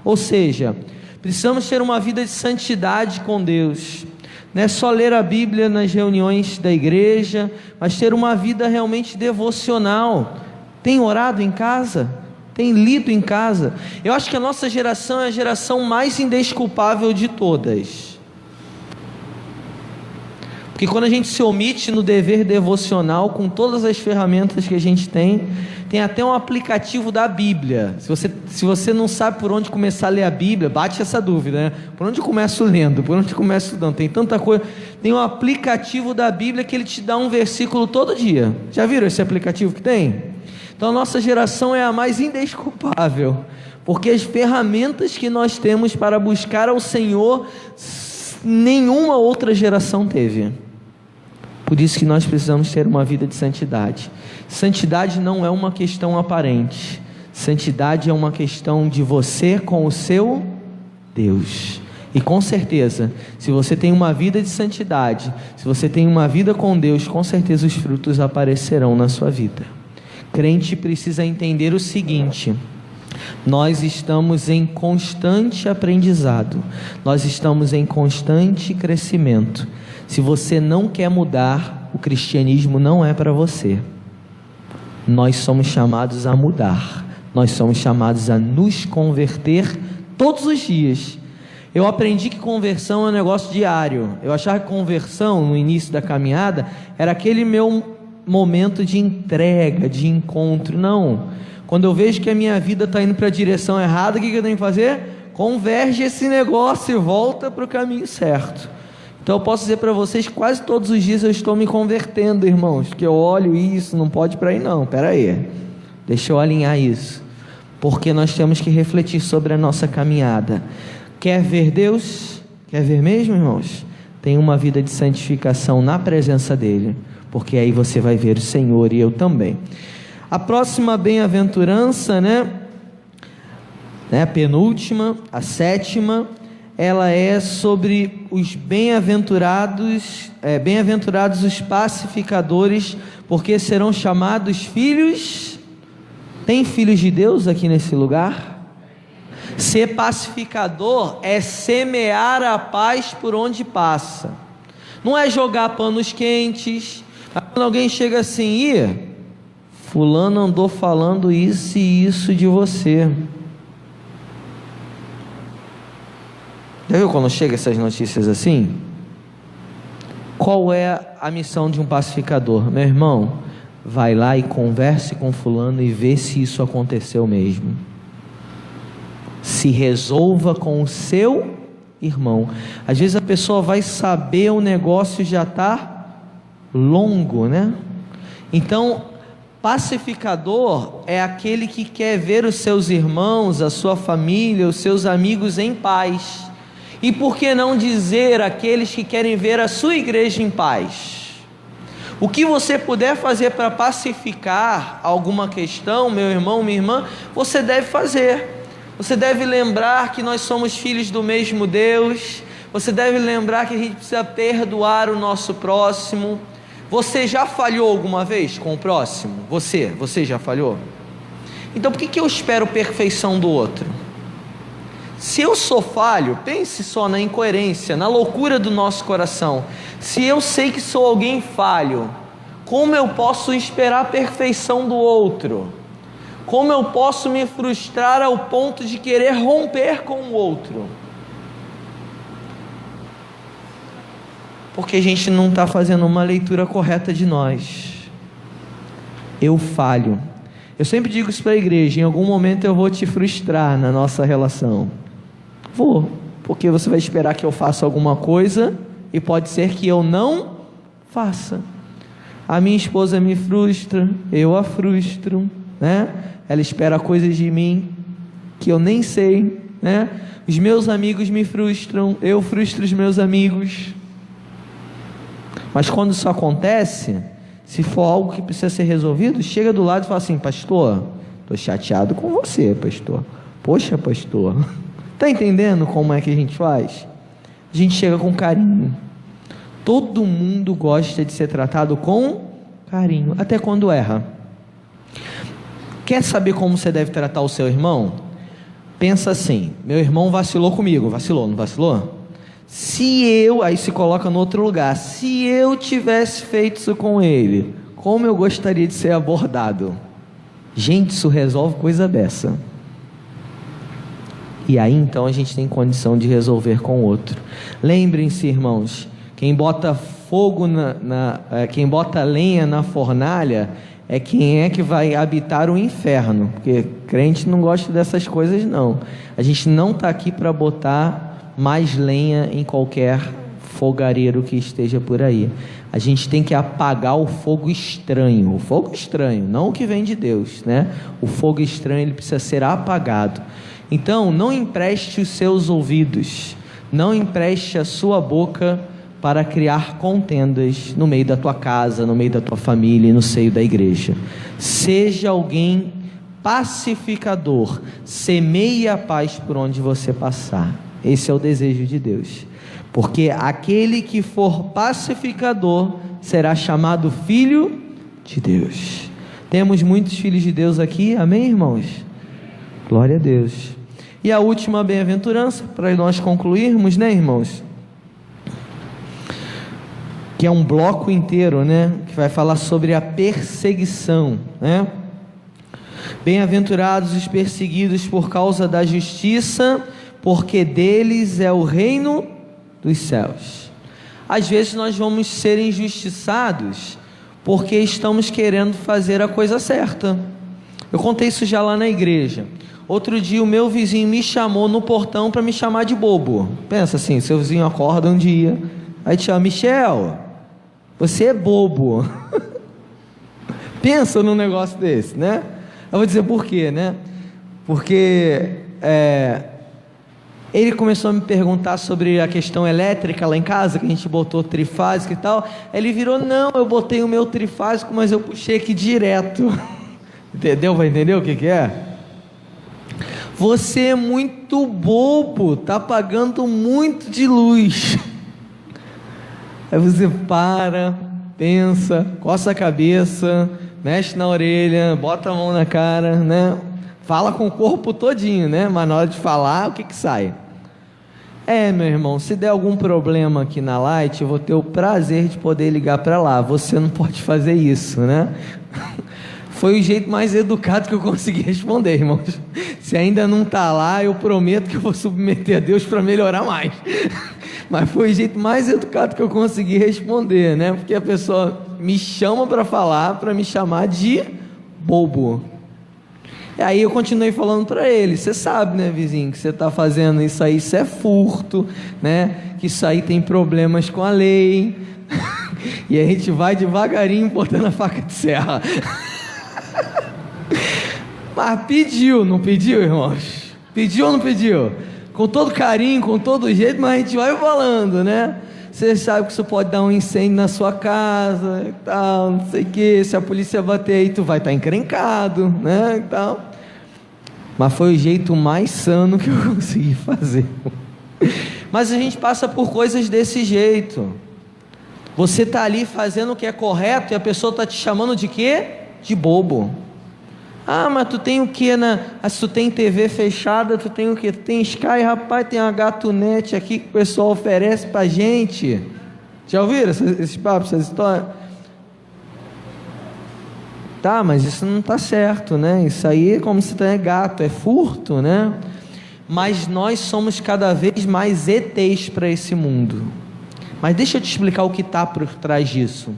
Speaker 1: Ou seja, precisamos ter uma vida de santidade com Deus. Não é só ler a Bíblia nas reuniões da igreja, mas ter uma vida realmente devocional. Tem orado em casa? Tem lido em casa? Eu acho que a nossa geração é a geração mais indesculpável de todas. Porque quando a gente se omite no dever devocional, com todas as ferramentas que a gente tem até um aplicativo da Bíblia. Se você não sabe por onde começar a ler a Bíblia, bate essa dúvida, né? Por onde eu começo lendo? Por onde eu começo estudando? Tem tanta coisa. Tem um aplicativo da Bíblia que ele te dá um versículo todo dia. Já viram esse aplicativo que tem? Então a nossa geração é a mais indesculpável, porque as ferramentas que nós temos para buscar ao Senhor, nenhuma outra geração teve. Por isso que nós precisamos ter uma vida de santidade. Santidade não é uma questão aparente. Santidade é uma questão de você com o seu Deus. E com certeza, se você tem uma vida de santidade, se você tem uma vida com Deus, com certeza os frutos aparecerão na sua vida. Crente precisa entender o seguinte: nós estamos em constante aprendizado, nós estamos em constante crescimento. Se você não quer mudar, o cristianismo não é para você. Nós somos chamados a mudar, nós somos chamados a nos converter todos os dias. Eu aprendi que conversão é um negócio diário. Eu achava que conversão no início da caminhada era aquele meu momento de entrega, de encontro. Não, quando eu vejo que a minha vida está indo para a direção errada, o que eu tenho que fazer? Converge esse negócio e volta para o caminho certo. Então eu posso dizer para vocês que quase todos os dias eu estou me convertendo, irmãos, porque eu olho isso, não pode ir para aí não, espera aí, deixa eu alinhar isso, porque nós temos que refletir sobre a nossa caminhada. Quer ver Deus? Quer ver mesmo, irmãos? Tem uma vida de santificação na presença dEle, porque aí você vai ver o Senhor, e eu também. A próxima bem-aventurança, a penúltima, a sétima, ela é sobre os bem-aventurados os pacificadores, porque serão chamados filhos. Tem filhos de Deus aqui nesse lugar? Ser pacificador é semear a paz por onde passa, não é jogar panos quentes. Quando alguém chega assim: fulano andou falando isso e isso de você. Já viu quando chega essas notícias assim? Qual é a missão de um pacificador? Meu irmão, vai lá e converse com fulano e vê se isso aconteceu mesmo. Se resolva com o seu irmão. Às vezes a pessoa vai saber, o negócio já está longo, Então, pacificador é aquele que quer ver os seus irmãos, a sua família, os seus amigos em paz. E por que não dizer aqueles que querem ver a sua igreja em paz? O que você puder fazer para pacificar alguma questão, meu irmão, minha irmã, você deve fazer. Você deve lembrar que nós somos filhos do mesmo Deus. Você deve lembrar que a gente precisa perdoar o nosso próximo. Você já falhou alguma vez com o próximo? Você já falhou? Então por que eu espero perfeição do outro? Se eu sou falho, pense só na incoerência, na loucura do nosso coração. Se eu sei que sou alguém falho, como eu posso esperar a perfeição do outro? Como eu posso me frustrar ao ponto de querer romper com o outro? Porque a gente não está fazendo uma leitura correta de nós. Eu falho. Eu sempre digo isso para a igreja: em algum momento eu vou te frustrar na nossa relação. Vou, porque você vai esperar que eu faça alguma coisa e pode ser que eu não faça. A minha esposa me frustra, eu a frustro, Ela espera coisas de mim que eu nem sei, Os meus amigos me frustram, eu frustro os meus amigos. Mas quando isso acontece, se for algo que precisa ser resolvido, chega do lado e fala assim: pastor, estou chateado com você, pastor. Poxa, pastor, Está entendendo como é que a gente faz? A gente chega com carinho. Todo mundo gosta de ser tratado com carinho, até quando erra. Quer saber como você deve tratar o seu irmão? Pensa assim: meu irmão vacilou comigo. Vacilou, não vacilou? Aí se coloca no outro lugar. Se eu tivesse feito isso com ele, como eu gostaria de ser abordado? Gente, isso resolve coisa dessa. E aí então a gente tem condição de resolver com o outro. Lembrem-se, irmãos, quem bota fogo quem bota lenha na fornalha é quem é que vai habitar o inferno, porque crente não gosta dessas coisas não. A gente não está aqui para botar mais lenha em qualquer fogareiro que esteja por aí. A gente tem que apagar o fogo estranho, não o que vem de Deus, né? O fogo estranho, ele precisa ser apagado. Então, não empreste os seus ouvidos, não empreste a sua boca para criar contendas no meio da tua casa, no meio da tua família e no seio da igreja. Seja alguém pacificador, semeie a paz por onde você passar. Esse é o desejo de Deus, porque aquele que for pacificador será chamado filho de Deus. Temos muitos filhos de Deus aqui, amém, irmãos? Glória a Deus. E a última bem-aventurança, para nós concluirmos, né, irmãos? Que é um bloco inteiro, né? Que vai falar sobre a perseguição, né? Bem-aventurados os perseguidos por causa da justiça, porque deles é o reino dos céus. Às vezes nós vamos ser injustiçados porque estamos querendo fazer a coisa certa. Eu contei isso já lá na igreja. Outro dia o meu vizinho me chamou no portão para me chamar de bobo. Pensa assim, seu vizinho acorda um dia, aí te chama: Michel, você é bobo. Pensa num negócio desse, né? Eu vou dizer por quê, né? Porque ele começou a me perguntar sobre a questão elétrica lá em casa, que a gente botou trifásico e tal. Ele virou: não, eu botei o meu trifásico, mas eu puxei aqui direto. Entendeu? Vai entender o que é? Você é muito bobo, está pagando muito de luz. Aí você para, pensa, coça a cabeça, mexe na orelha, bota a mão na cara, né? Fala com o corpo todinho, né? Mas na hora de falar, o que que sai? Meu irmão, se der algum problema aqui na Light, eu vou ter o prazer de poder ligar para lá. Você não pode fazer isso, né? Foi o jeito mais educado que eu consegui responder, irmãos. Se ainda não está lá, eu prometo que eu vou submeter a Deus para melhorar mais. Mas foi o jeito mais educado que eu consegui responder, né? Porque a pessoa me chama para falar, para me chamar de bobo. E aí eu continuei falando para ele: você sabe, né, vizinho, que você está fazendo isso aí, isso é furto, né? Que isso aí tem problemas com a lei. E a gente vai devagarinho botando a faca de serra. Mas pediu, não pediu, irmãos? Pediu ou não pediu? Com todo carinho, com todo jeito, mas a gente vai falando, né? Você sabe que isso pode dar um incêndio na sua casa e tal, não sei o que. Se a polícia bater aí, tu vai estar encrencado, né, e tal. Mas foi o jeito mais sano que eu consegui fazer. Mas a gente passa por coisas desse jeito. Você está ali fazendo o que é correto e a pessoa está te chamando de quê? De bobo. Ah, mas tu tem o que se tu tem TV fechada, tu tem o que? Tu tem Sky, rapaz, tem uma Gatunete aqui que o pessoal oferece pra gente. Já ouviram esses papos, essas histórias? Tá, mas isso não tá certo, né? Isso aí é como se tu é gato, é furto, né? Mas nós somos cada vez mais ETs para esse mundo. Mas deixa eu te explicar o que está por trás disso.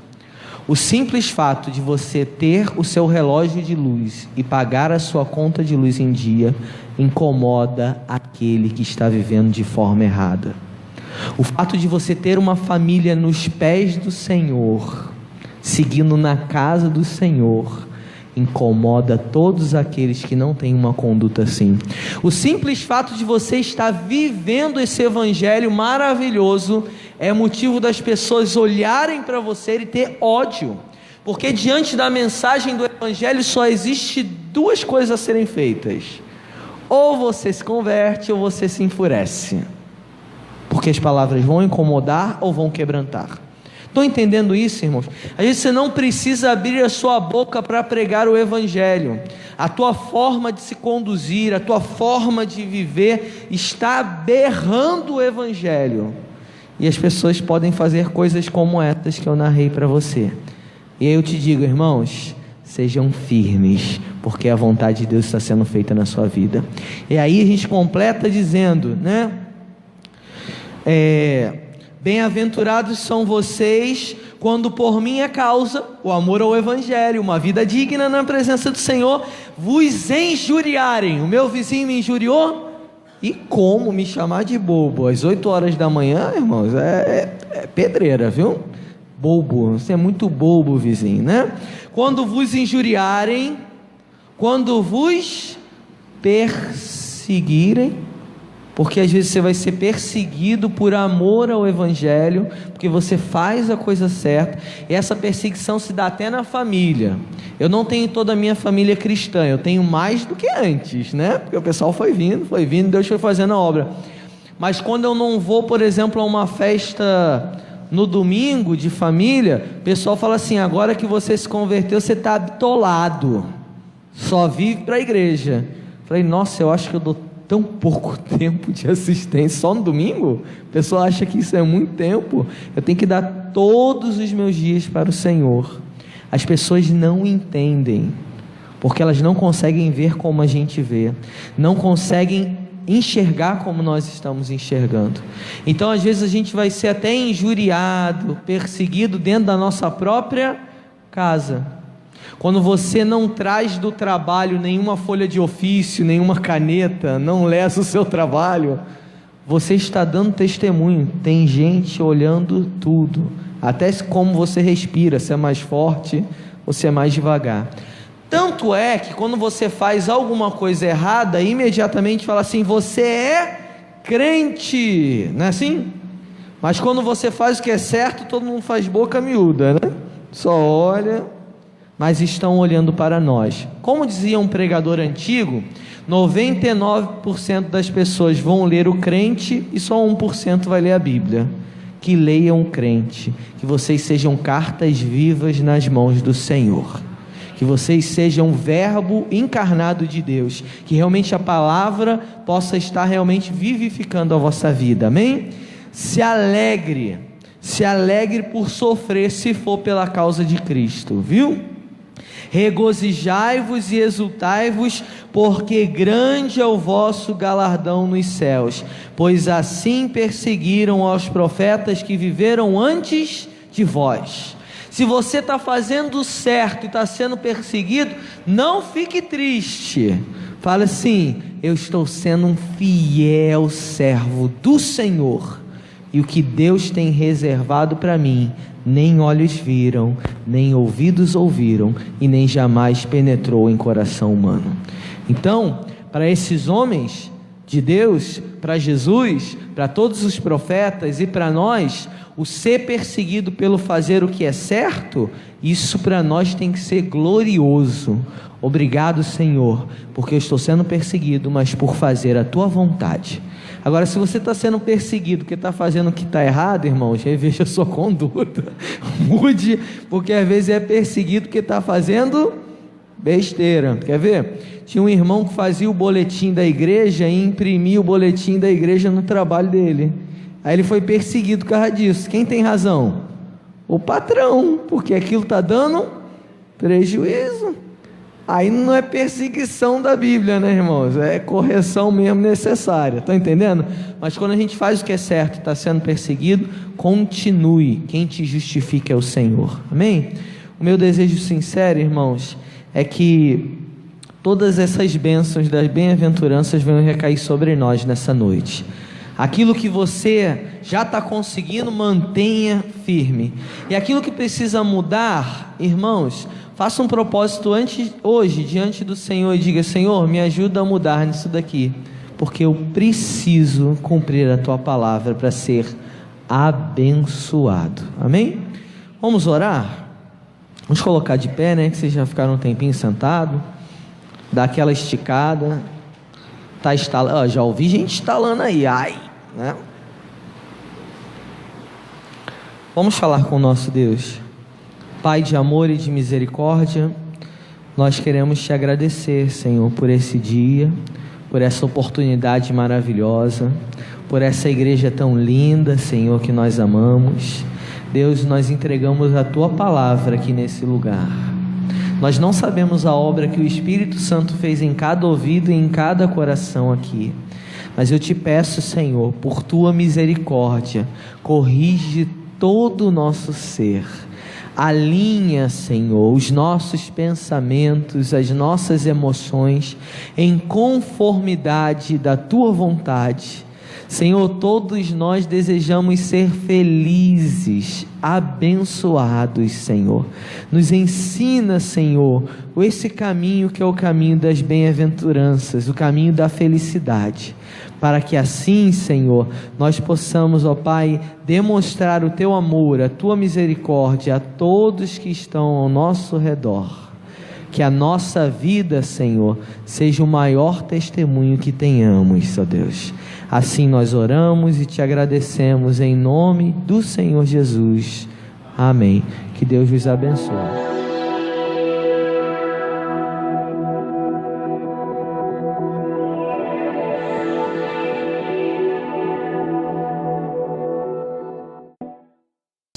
Speaker 1: O simples fato de você ter o seu relógio de luz e pagar a sua conta de luz em dia incomoda aquele que está vivendo de forma errada. O fato de você ter uma família nos pés do Senhor, seguindo na casa do Senhor, incomoda todos aqueles que não têm uma conduta assim. O simples fato de você estar vivendo esse evangelho maravilhoso é motivo das pessoas olharem para você e ter ódio, porque diante da mensagem do evangelho só existe duas coisas a serem feitas: Ou você se converte ou você se enfurece, porque as palavras vão incomodar ou vão quebrantar. Estão entendendo isso, irmãos? Às vezes você não precisa abrir a sua boca para pregar o Evangelho. A tua forma de se conduzir, a tua forma de viver está berrando o Evangelho. E as pessoas podem fazer coisas como essas que eu narrei para você. E aí eu te digo, irmãos, sejam firmes, porque a vontade de Deus está sendo feita na sua vida. E aí a gente completa dizendo, né? Bem-aventurados são vocês quando por minha causa, o amor ao Evangelho, uma vida digna na presença do Senhor, vos injuriarem. O meu vizinho me injuriou? E como me chamar de bobo às 8 horas da manhã, irmãos? É pedreira, viu? Bobo, você é muito bobo, vizinho, né? Quando vos injuriarem, quando vos perseguirem, porque às vezes você vai ser perseguido por amor ao Evangelho, porque você faz a coisa certa, e essa perseguição se dá até na família. Eu não tenho toda a minha família cristã, eu tenho mais do que antes, né? Porque o pessoal foi vindo, Deus foi fazendo a obra. Mas quando eu não vou, por exemplo, a uma festa no domingo de família, o pessoal fala assim: agora que você se converteu, você está bitolado, só vive para a igreja. Falei, nossa, eu acho que eu dou tão pouco tempo de assistência só no domingo. O pessoal acha que isso é muito tempo. Eu tenho que dar todos os meus dias para o Senhor. As pessoas não entendem, porque elas não conseguem ver como a gente vê, não conseguem enxergar como nós estamos enxergando. Então às vezes a gente vai ser até injuriado, perseguido dentro da nossa própria casa. Quando você não traz do trabalho nenhuma folha de ofício, nenhuma caneta, não lesa o seu trabalho, você está dando testemunho. Tem gente olhando tudo, até como você respira, se é mais forte ou se é mais devagar. Tanto é que quando você faz alguma coisa errada, imediatamente fala assim: você é crente, não é assim? Mas quando você faz o que é certo, todo mundo faz boca miúda, né? Só olha, mas estão olhando para nós. Como dizia um pregador antigo, 99% das pessoas vão ler o crente e só 1% vai ler a Bíblia. Que leiam o crente, que vocês sejam cartas vivas nas mãos do Senhor, que vocês sejam verbo encarnado de Deus, que realmente a palavra possa estar realmente vivificando a vossa vida, amém? Se alegre por sofrer, se for pela causa de Cristo, viu? Regozijai-vos e exultai-vos, porque grande é o vosso galardão nos céus, pois assim perseguiram aos profetas que viveram antes de vós. Se você está fazendo certo e está sendo perseguido, não fique triste. Fala assim: eu estou sendo um fiel servo do Senhor, e o que Deus tem reservado para mim, nem olhos viram, nem ouvidos ouviram, e nem jamais penetrou em coração humano. Então, para esses homens de Deus, para Jesus, para todos os profetas e para nós, o ser perseguido pelo fazer o que é certo, isso para nós tem que ser glorioso. Obrigado, Senhor, porque eu estou sendo perseguido, mas por fazer a tua vontade. Agora, se você está sendo perseguido porque está fazendo o que está errado, irmãos, reveja a sua conduta, mude, porque às vezes é perseguido porque está fazendo besteira. Quer ver? Tinha um irmão que fazia o boletim da igreja e imprimia o boletim da igreja no trabalho dele. Aí ele foi perseguido por causa disso. Quem tem razão? O patrão, porque aquilo está dando prejuízo. Aí não é perseguição da Bíblia, né, irmãos? É correção mesmo necessária, estão entendendo? Mas quando a gente faz o que é certo, está sendo perseguido, continue. Quem te justifica é o Senhor, amém? O meu desejo sincero, irmãos, é que todas essas bênçãos das bem-aventuranças venham recair sobre nós nessa noite. Aquilo que você já está conseguindo, mantenha firme. E aquilo que precisa mudar, irmãos, faça um propósito hoje diante do Senhor e diga: Senhor, me ajuda a mudar nisso daqui, porque eu preciso cumprir a tua palavra para ser abençoado, amém? Vamos orar? Vamos colocar de pé, né, que vocês já ficaram um tempinho sentado, dar aquela esticada, Tá instalando, já ouvi gente instalando aí, ai, né? Vamos falar com o nosso Deus. Pai de amor e de misericórdia, nós queremos te agradecer, Senhor, por esse dia, por essa oportunidade maravilhosa, por essa igreja tão linda, Senhor, que nós amamos. Deus, nós entregamos a tua palavra aqui nesse lugar. Nós não sabemos a obra que o Espírito Santo fez em cada ouvido e em cada coração aqui, mas eu te peço, Senhor, por tua misericórdia, corrige todo o nosso ser, alinha, Senhor, os nossos pensamentos, as nossas emoções em conformidade da tua vontade. Senhor, todos nós desejamos ser felizes, abençoados, Senhor. Nos ensina, Senhor, esse caminho que é o caminho das bem-aventuranças, o caminho da felicidade, para que assim, Senhor, nós possamos, ó Pai, demonstrar o teu amor, a tua misericórdia a todos que estão ao nosso redor. Que a nossa vida, Senhor, seja o maior testemunho que tenhamos, ó Deus. Assim nós oramos e te agradecemos em nome do Senhor Jesus. Amém. Que Deus vos abençoe.